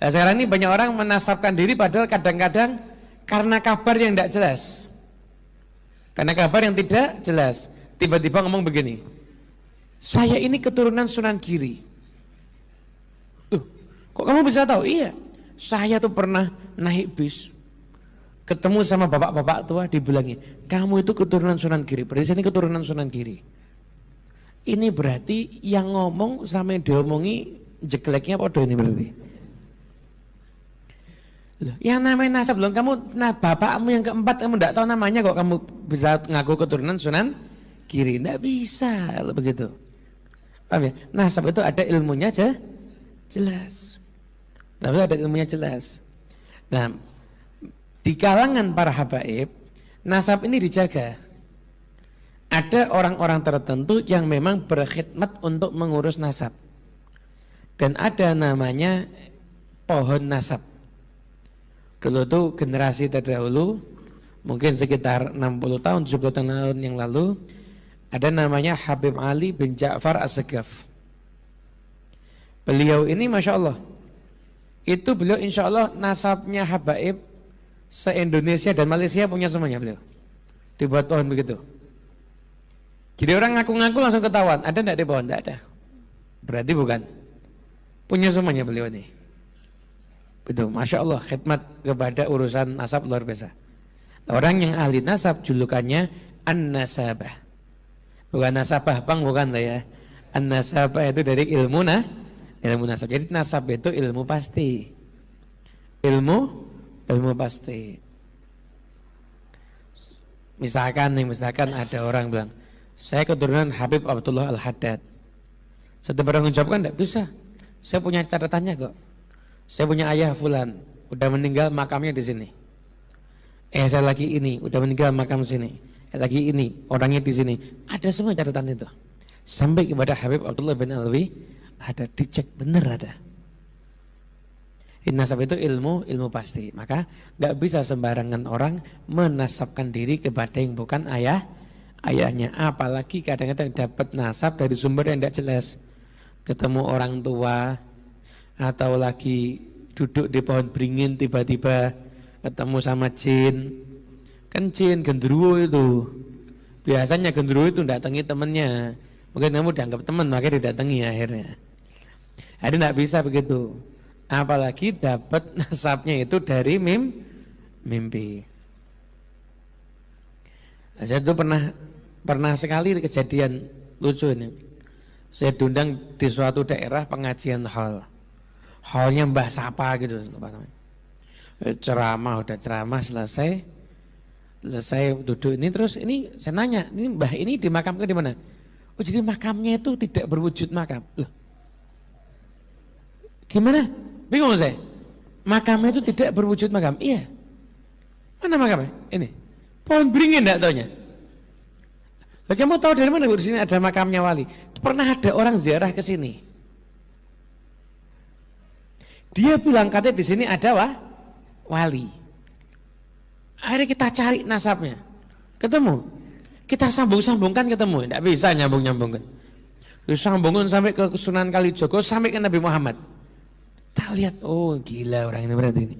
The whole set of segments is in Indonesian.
Nah, sekarang ini banyak orang menasabkan diri padahal kadang-kadang karena kabar yang tidak jelas. Karena kabar yang tidak jelas. Tiba-tiba ngomong begini, saya ini keturunan Sunan Giri. Kok kamu bisa tahu? Iya, saya tuh pernah naik bis, ketemu sama bapak-bapak tua, dibilangin, kamu itu keturunan Sunan Giri, berarti ini keturunan Sunan Giri. Ini berarti yang ngomong sama yang diomongi jeleknya podo ini berarti. Loh, yang namanya nasab loh, kamu, nah bapakmu yang keempat kamu tidak tahu namanya kok kamu bisa ngaku keturunan Sunan Giri? Tidak bisa kalau begitu. Paham ya? Nasab itu ada ilmunya aja jelas. Tapi ada ilmunya jelas. Nah, di kalangan para habaib, nasab ini dijaga. Ada orang-orang tertentu yang memang berkhidmat untuk mengurus nasab. Dan ada namanya pohon nasab. Dulu itu generasi terdahulu, mungkin sekitar 60 tahun, 70 tahun yang lalu, ada namanya Habib Ali bin Ja'far As-Segaf. Beliau ini Masya Allah, itu beliau insya Allah nasabnya habaib se-Indonesia dan Malaysia punya semuanya beliau. Dibuat pohon begitu. Jadi orang ngaku-ngaku langsung ketahuan, ada enggak di pohon? Enggak ada. Berarti bukan. Punya semuanya beliau ini. Betul, Masya Allah, khidmat kepada urusan nasab luar biasa. Orang yang ahli nasab julukannya An-Nasabah. Bukan nasabah bang, bukan lah ya. An-Nasabah itu dari ilmu nasab. Jadi nasab itu ilmu pasti. Ilmu pasti. Misalkan ada orang bilang, saya keturunan Habib Abdullah Al-Haddad. Setiap orang mengucapkan tidak bisa. Saya punya catatannya kok. Saya punya ayah fulan, udah meninggal makamnya di sini. Saya lagi ini, udah meninggal makam sini. Lagi ini, orangnya di sini. Ada semua catatan itu. Sampai kepada Habib Abdullah bin Alwi, ada dicek benar ada. Nasab itu ilmu pasti. Maka nggak bisa sembarangan orang menasabkan diri kepada yang bukan ayahnya. Apalagi kadang-kadang dapat nasab dari sumber yang tidak jelas. Ketemu orang tua atau lagi duduk di pohon beringin tiba-tiba ketemu sama jin. Kan jin genderuwo itu. Biasanya genderuwo itu datangi temannya. Mungkin kamu dianggap teman makanya didatangi akhirnya. Jadi tidak bisa begitu. Apalagi dapat nasabnya itu dari mimpi. Nah, saya itu pernah sekali kejadian lucu ini. Saya diundang di suatu daerah pengajian hall. Hallnya Mbah Sapa gitu. Udah ceramah selesai duduk ini terus ini saya nanya, ini Mbah ini dimakamkan di mana? Oh jadi makamnya itu tidak berwujud makam. Loh. Gimana? Bingung saya. Makamnya itu tidak berwujud makam. Iya. Mana makamnya? Ini. Pohon beringin enggak taunya. Lah kamu tahu dari mana di sini ada makamnya wali? Pernah ada orang ziarah ke sini. Dia bilang katanya di sini ada wali. Akhirnya kita cari nasabnya. Ketemu. Kita sambung-sambungkan ketemu. Tidak bisa nyambung-nyambungkan. Sambungkan sampai ke Sunan Kalijogo sampai ke Nabi Muhammad. Tak lihat, oh gila orang ini berarti ini.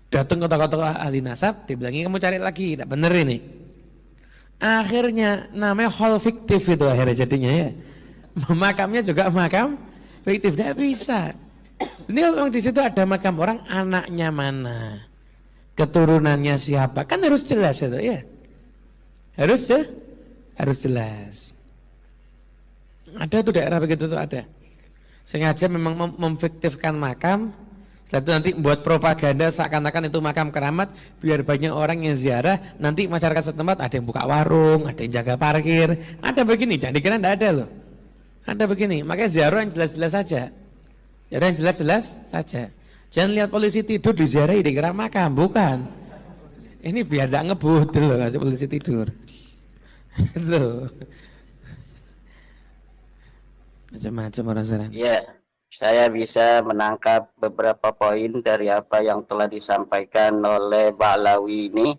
Datang ke tokoh-tokoh ahli nasab, dibilangin kamu cari lagi, tidak benar ini. Akhirnya namanya hall fiktif itu akhirnya jadinya ya. Makamnya juga makam fiktif, tidak bisa. Ini kalau di situ ada makam orang, anaknya mana, keturunannya siapa, kan harus jelas itu ya. Harus jelas. Ada tuh daerah begitu tuh ada. Sengaja memang memfiktifkan makam, setelah itu nanti buat propaganda seakan-akan itu makam keramat, biar banyak orang yang ziarah, nanti masyarakat setempat ada yang buka warung, ada yang jaga parkir, ada begini, jangan dikira tidak ada loh. Ada begini, makanya ziarah yang jelas-jelas saja. Ziarah yang jelas-jelas saja. Jangan lihat polisi tidur diziarahi dikira makam, bukan. Ini biar tidak ngebut loh, kasih polisi tidur. Itu. Macam-macam orang sekarang. Ya, saya bisa menangkap beberapa poin dari apa yang telah disampaikan oleh Ba'alawi ini.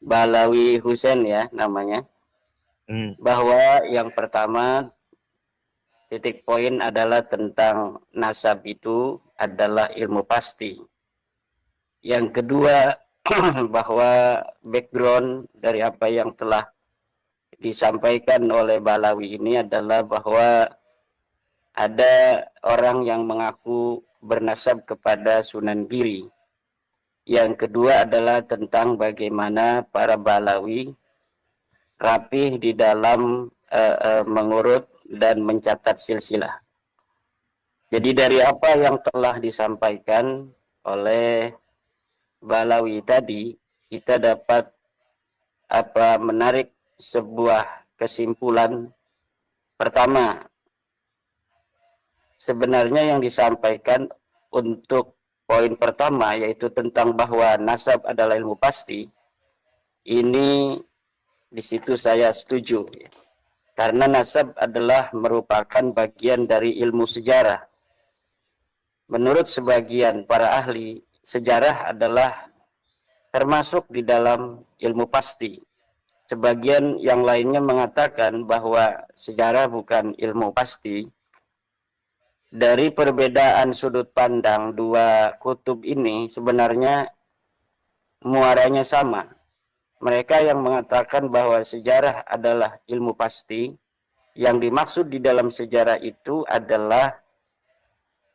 Ba'alawi Husain ya namanya. Bahwa yang pertama titik poin adalah tentang nasab itu adalah ilmu pasti. Yang kedua, bahwa background dari apa yang telah disampaikan oleh Balawi ini adalah bahwa ada orang yang mengaku bernasab kepada Sunan Giri. Yang kedua adalah tentang bagaimana para Balawi rapih di dalam mengurut dan mencatat silsilah. Jadi dari apa yang telah disampaikan oleh Balawi tadi, kita dapat menarik sebuah kesimpulan. Pertama, sebenarnya yang disampaikan untuk poin pertama, yaitu tentang bahwa nasab adalah ilmu pasti, ini di situ saya setuju. Karena nasab adalah merupakan bagian dari ilmu sejarah. Menurut sebagian para ahli, sejarah adalah termasuk di dalam ilmu pasti. Sebagian yang lainnya mengatakan bahwa sejarah bukan ilmu pasti. Dari perbedaan sudut pandang dua kutub ini sebenarnya muaranya sama. Mereka yang mengatakan bahwa sejarah adalah ilmu pasti, yang dimaksud di dalam sejarah itu adalah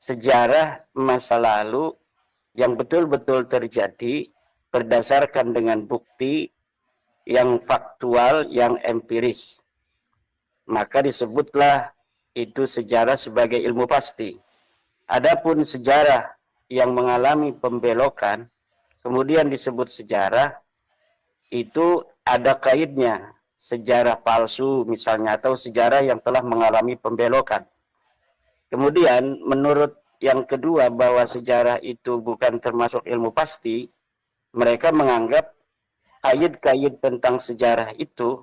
sejarah masa lalu yang betul-betul terjadi berdasarkan dengan bukti yang faktual, yang empiris. Maka disebutlah itu sejarah sebagai ilmu pasti. Adapun sejarah yang mengalami pembelokan, kemudian disebut sejarah, itu ada kaitnya, sejarah palsu misalnya, atau sejarah yang telah mengalami pembelokan. Kemudian menurut yang kedua bahwa sejarah itu bukan termasuk ilmu pasti, mereka menganggap kait-kait tentang sejarah itu,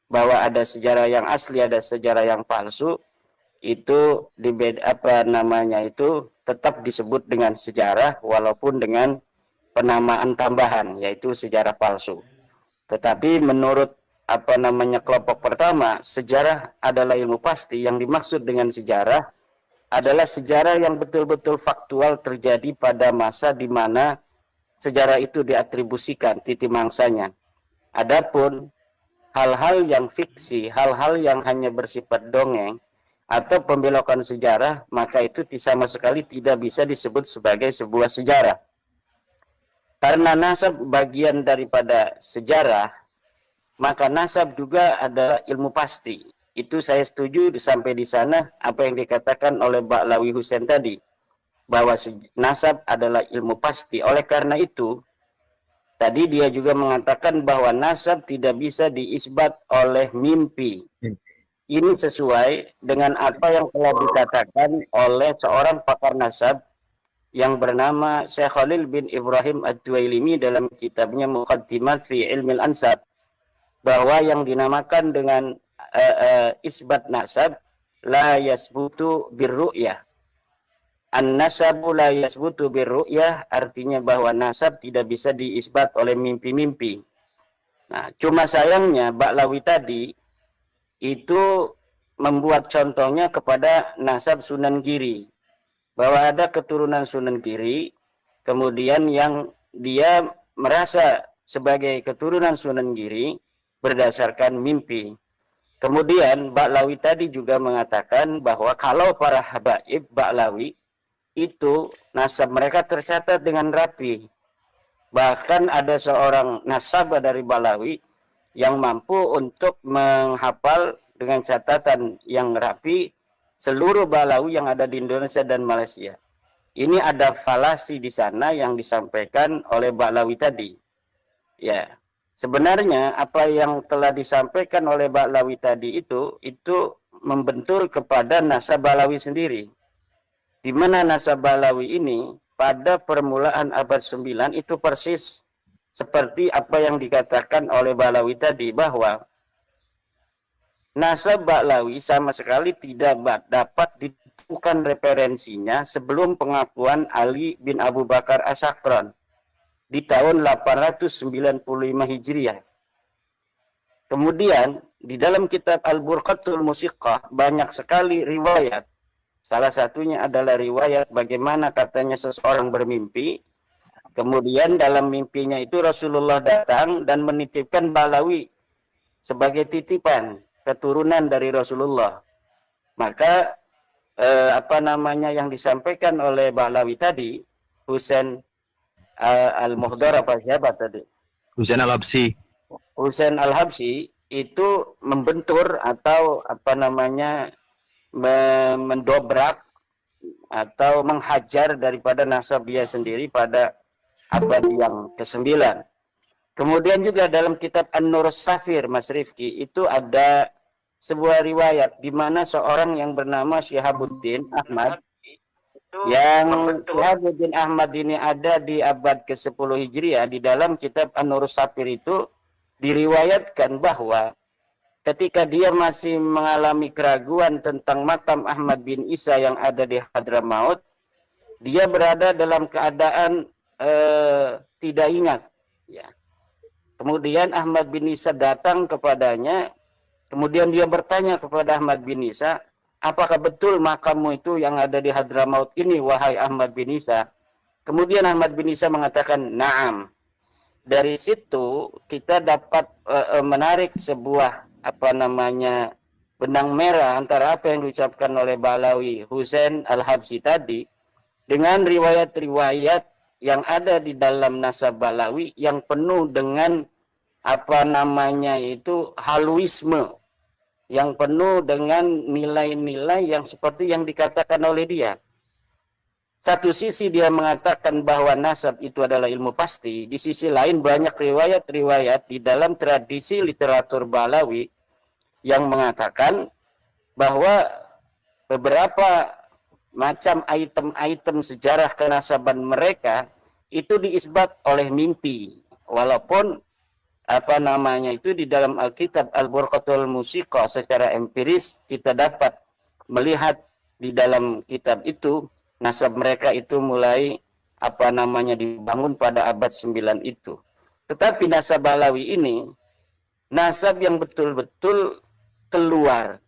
bahwa ada sejarah yang asli, ada sejarah yang palsu, itu itu tetap disebut dengan sejarah walaupun dengan penamaan tambahan, yaitu sejarah palsu. Tetapi menurut kelompok pertama, sejarah adalah ilmu pasti. Yang dimaksud dengan sejarah adalah sejarah yang betul-betul faktual terjadi pada masa di mana sejarah itu diatribusikan titik mangsanya. Adapun hal-hal yang fiksi, hal-hal yang hanya bersifat dongeng atau pembelokan sejarah, maka itu sama sekali tidak bisa disebut sebagai sebuah sejarah. Karena nasab bagian daripada sejarah, maka nasab juga adalah ilmu pasti. Itu saya setuju sampai di sana apa yang dikatakan oleh Ba'lawi Husain tadi, bahwa nasab adalah ilmu pasti. Oleh karena itu, tadi dia juga mengatakan bahwa nasab tidak bisa diisbat oleh mimpi. Ini sesuai dengan apa yang telah dikatakan oleh seorang pakar nasab yang bernama Syekh Khalil bin Ibrahim Ad-Duwailimi dalam kitabnya Muqaddimat fi Ilmil Ansab, bahwa yang dinamakan dengan isbat nasab la yasbutu birru'yah. An-nasabu la yasbutu birru'yah artinya bahwa nasab tidak bisa diisbat oleh mimpi-mimpi. Nah, cuma sayangnya Ba'lawi tadi itu membuat contohnya kepada nasab Sunan Giri, bahwa ada keturunan Sunan Giri, kemudian yang dia merasa sebagai keturunan Sunan Giri berdasarkan mimpi. Kemudian Ba'lawi tadi juga mengatakan bahwa kalau para habaib Ba'lawi itu nasab mereka tercatat dengan rapi. Bahkan ada seorang nasabah dari Ba'lawi yang mampu untuk menghafal dengan catatan yang rapi seluruh Ba'lawi yang ada di Indonesia dan Malaysia. Ini ada falasi di sana yang disampaikan oleh Ba'lawi tadi. Ya, sebenarnya apa yang telah disampaikan oleh Ba'lawi tadi itu membentur kepada nasab Ba'lawi sendiri. Di mana nasab Ba'lawi ini pada permulaan abad 9 itu persis seperti apa yang dikatakan oleh Ba'lawi tadi, bahwa nasab Ba'lawi sama sekali tidak dapat ditemukan referensinya sebelum pengakuan Ali bin Abu Bakar As-Sakran di tahun 895 Hijriah. Kemudian di dalam kitab Al-Burqatul Musiqqah banyak sekali riwayat Salah satunya adalah riwayat bagaimana katanya seseorang bermimpi, kemudian dalam mimpinya itu Rasulullah datang dan menitipkan Balawi sebagai titipan keturunan dari Rasulullah. Maka yang disampaikan oleh Balawi tadi, Husain Al-Muhdar apa siapa tadi? Husain Al-Habsyi. Husain Al-Habsyi itu membentur atau mendobrak atau menghajar daripada nasabiyah sendiri pada abad yang ke-9. Kemudian juga dalam kitab An-Nur Safir, Mas Rifki, itu ada sebuah riwayat di mana seorang yang bernama Syihabuddin Ahmad, yang Syihabuddin Ahmad ini ada di abad ke-10 Hijriah, di dalam kitab An-Nur Safir itu diriwayatkan bahwa ketika dia masih mengalami keraguan tentang makam Ahmad bin Isa yang ada di Hadramaut, dia berada dalam keadaan tidak ingat. Ya. Kemudian Ahmad bin Isa datang kepadanya, kemudian dia bertanya kepada Ahmad bin Isa, apakah betul makammu itu yang ada di Hadramaut ini, wahai Ahmad bin Isa? Kemudian Ahmad bin Isa mengatakan, na'am. Dari situ kita dapat menarik sebuah benang merah antara apa yang diucapkan oleh Balawi Husain Al-Habsyi tadi dengan riwayat-riwayat yang ada di dalam nasab Balawi yang penuh dengan haluisme, yang penuh dengan nilai-nilai yang seperti yang dikatakan oleh dia. Satu sisi dia mengatakan bahwa nasab itu adalah ilmu pasti, di sisi lain banyak riwayat-riwayat di dalam tradisi literatur Balawi yang mengatakan bahwa beberapa macam item-item sejarah kenasaban mereka itu diisbat oleh mimpi, walaupun itu di dalam Alkitab Al-Burqatul Musiqa secara empiris kita dapat melihat di dalam kitab itu nasab mereka itu mulai dibangun pada abad 9 itu. Tetapi nasab Balawi ini nasab yang betul-betul keluar,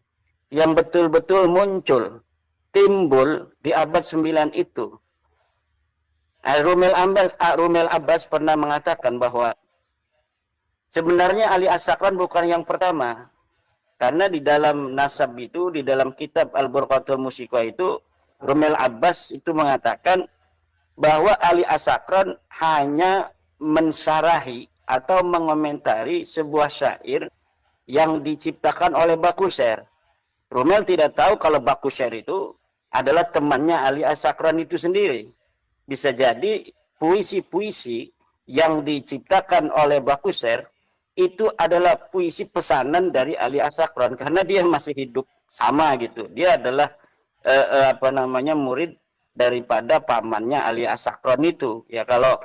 yang betul-betul muncul, timbul di abad 9 itu. Rumel Abbas pernah mengatakan bahwa sebenarnya Ali As-Sakran bukan yang pertama. Karena di dalam nasab itu, di dalam kitab Al-Burqatul Musiqa itu, Rumel Abbas itu mengatakan bahwa Ali As-Sakran hanya mensyarahi atau mengomentari sebuah syair yang diciptakan oleh Bakusher. Rumel tidak tahu kalau Bakusher itu adalah temannya Ali As-Sakran itu sendiri. Bisa jadi puisi-puisi yang diciptakan oleh Bakusher itu adalah puisi pesanan dari Ali As-Sakran karena dia masih hidup sama gitu. Dia adalah murid daripada pamannya Ali As-Sakran itu. Ya kalau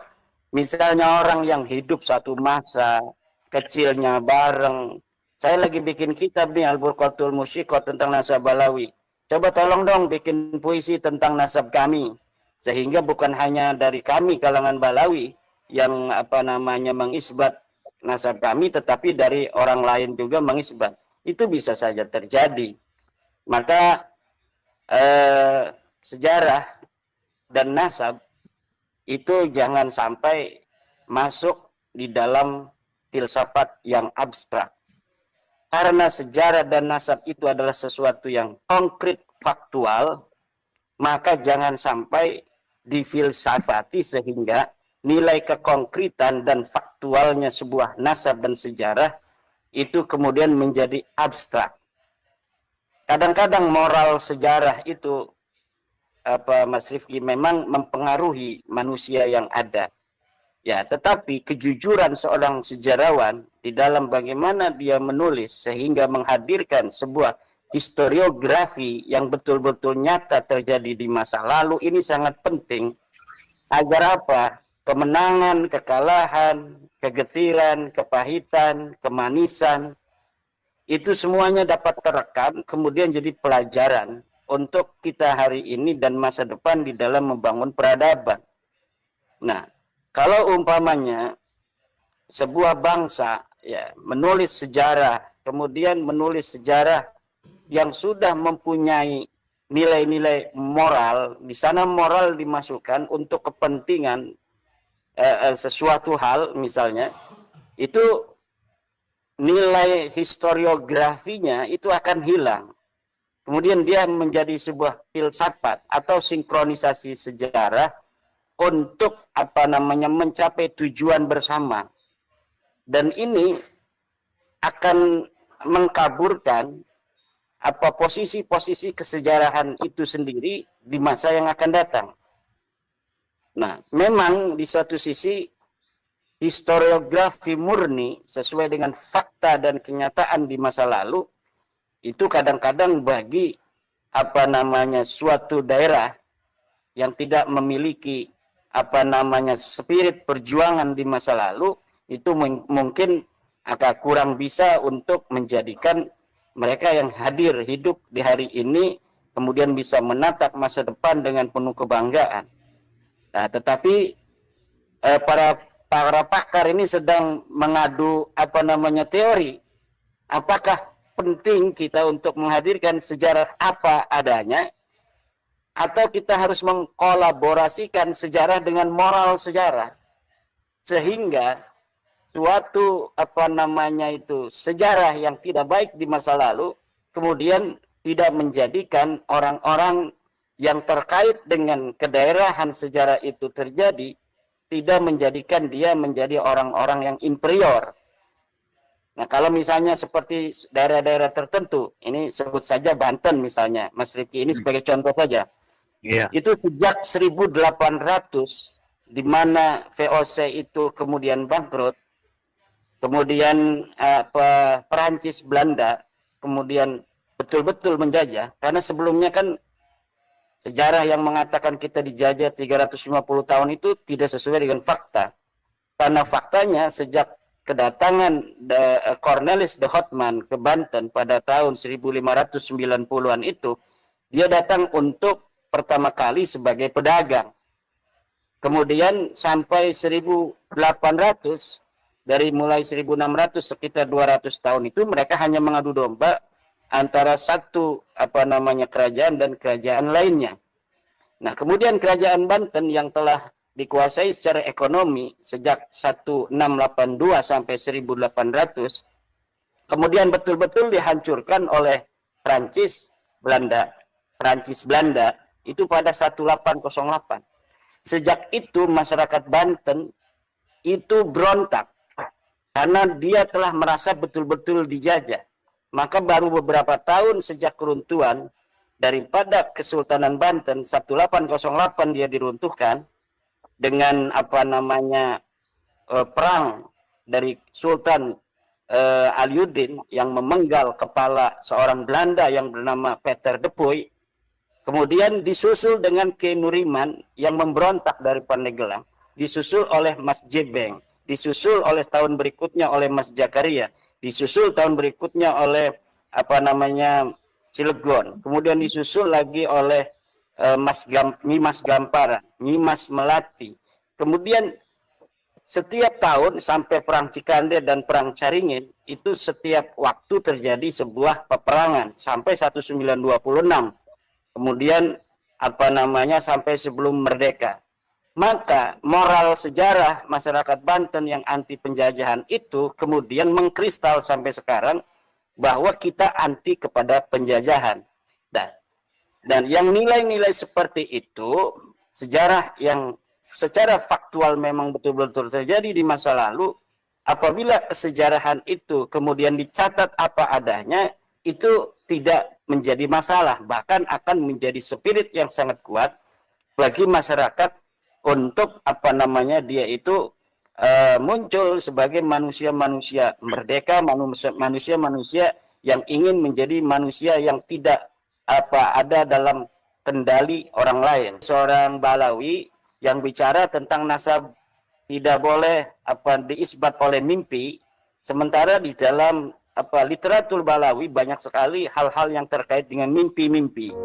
misalnya orang yang hidup satu masa kecilnya bareng, saya lagi bikin kitab nih Al-Burqatul Musiqa tentang nasab Balawi. Coba tolong dong bikin puisi tentang nasab kami. Sehingga bukan hanya dari kami kalangan Balawi yang mengisbat nasab kami, tetapi dari orang lain juga mengisbat. Itu bisa saja terjadi. Maka sejarah dan nasab itu jangan sampai masuk di dalam filsafat yang abstrak. Karena sejarah dan nasab itu adalah sesuatu yang konkret, faktual, maka jangan sampai difilsafati sehingga nilai kekonkretan dan faktualnya sebuah nasab dan sejarah itu kemudian menjadi abstrak. Kadang-kadang moral sejarah itu Mas Rifki memang mempengaruhi manusia yang ada. Ya, tetapi kejujuran seorang sejarawan di dalam bagaimana dia menulis sehingga menghadirkan sebuah historiografi yang betul-betul nyata terjadi di masa lalu ini sangat penting agar apa? Kemenangan, kekalahan, kegetiran, kepahitan, kemanisan itu semuanya dapat terekam kemudian jadi pelajaran untuk kita hari ini dan masa depan di dalam membangun peradaban. Nah, kalau umpamanya sebuah bangsa ya menulis sejarah, kemudian menulis sejarah yang sudah mempunyai nilai-nilai moral. Di sana moral dimasukkan untuk kepentingan sesuatu hal, misalnya itu nilai historiografinya itu akan hilang. Kemudian dia menjadi sebuah filsafat atau sinkronisasi sejarah untuk mencapai tujuan bersama. Dan ini akan mengkaburkan posisi-posisi kesejarahan itu sendiri di masa yang akan datang. Nah, memang di satu sisi historiografi murni sesuai dengan fakta dan kenyataan di masa lalu itu kadang-kadang bagi suatu daerah yang tidak memiliki spirit perjuangan di masa lalu itu mungkin agak kurang bisa untuk menjadikan mereka yang hadir hidup di hari ini kemudian bisa menatap masa depan dengan penuh kebanggaan. Nah, tetapi para pakar ini sedang mengadu teori. Apakah penting kita untuk menghadirkan sejarah apa adanya atau kita harus mengkolaborasikan sejarah dengan moral sejarah sehingga suatu sejarah yang tidak baik di masa lalu kemudian tidak menjadikan orang-orang yang terkait dengan kedaerahan sejarah itu terjadi, tidak menjadikan dia menjadi orang-orang yang inferior. Nah, kalau misalnya seperti daerah-daerah tertentu, ini sebut saja Banten misalnya, Mas Rifki, ini sebagai contoh saja. Yeah. Itu sejak 1800 di mana VOC itu kemudian bangkrut, kemudian Perancis, Belanda kemudian betul-betul menjajah, karena sebelumnya kan sejarah yang mengatakan kita dijajah 350 tahun itu tidak sesuai dengan fakta. Karena faktanya sejak kedatangan Cornelis de Houtman ke Banten pada tahun 1590-an itu, dia datang untuk pertama kali sebagai pedagang. Kemudian sampai 1800, dari mulai 1600 sekitar 200 tahun itu mereka hanya mengadu domba antara satu kerajaan dan kerajaan lainnya. Nah, kemudian kerajaan Banten yang telah dikuasai secara ekonomi sejak 1682 sampai 1800 kemudian betul-betul dihancurkan oleh Prancis Belanda itu pada 1808. Sejak itu masyarakat Banten itu berontak karena dia telah merasa betul-betul dijajah. Maka baru beberapa tahun sejak keruntuhan daripada Kesultanan Banten 1808 dia diruntuhkan dengan perang dari Sultan Aliuddin yang memenggal kepala seorang Belanda yang bernama Peter de Puy. Kemudian disusul dengan Ki Nuriman yang memberontak dari Pandeglang, disusul oleh Mas Jebeng, disusul oleh tahun berikutnya oleh Mas Jakaria, disusul tahun berikutnya oleh Cilegon, kemudian disusul lagi oleh Nyimas Gampara, Nyimas Melati. Kemudian setiap tahun sampai perang Cikande dan perang Caringin itu setiap waktu terjadi sebuah peperangan sampai 1926. Kemudian sampai sebelum merdeka. Maka moral sejarah masyarakat Banten yang anti penjajahan itu kemudian mengkristal sampai sekarang bahwa kita anti kepada penjajahan. Dan yang nilai-nilai seperti itu, sejarah yang secara faktual memang betul-betul terjadi di masa lalu, apabila kesejarahan itu kemudian dicatat apa adanya, itu tidak menjadi masalah, bahkan akan menjadi spirit yang sangat kuat bagi masyarakat untuk dia itu muncul sebagai manusia-manusia merdeka, manusia-manusia yang ingin menjadi manusia yang tidak ada dalam kendali orang lain. Seorang Balawi yang bicara tentang nasab tidak boleh diisbat oleh mimpi, sementara di dalam literatur Balawi banyak sekali hal-hal yang terkait dengan mimpi-mimpi.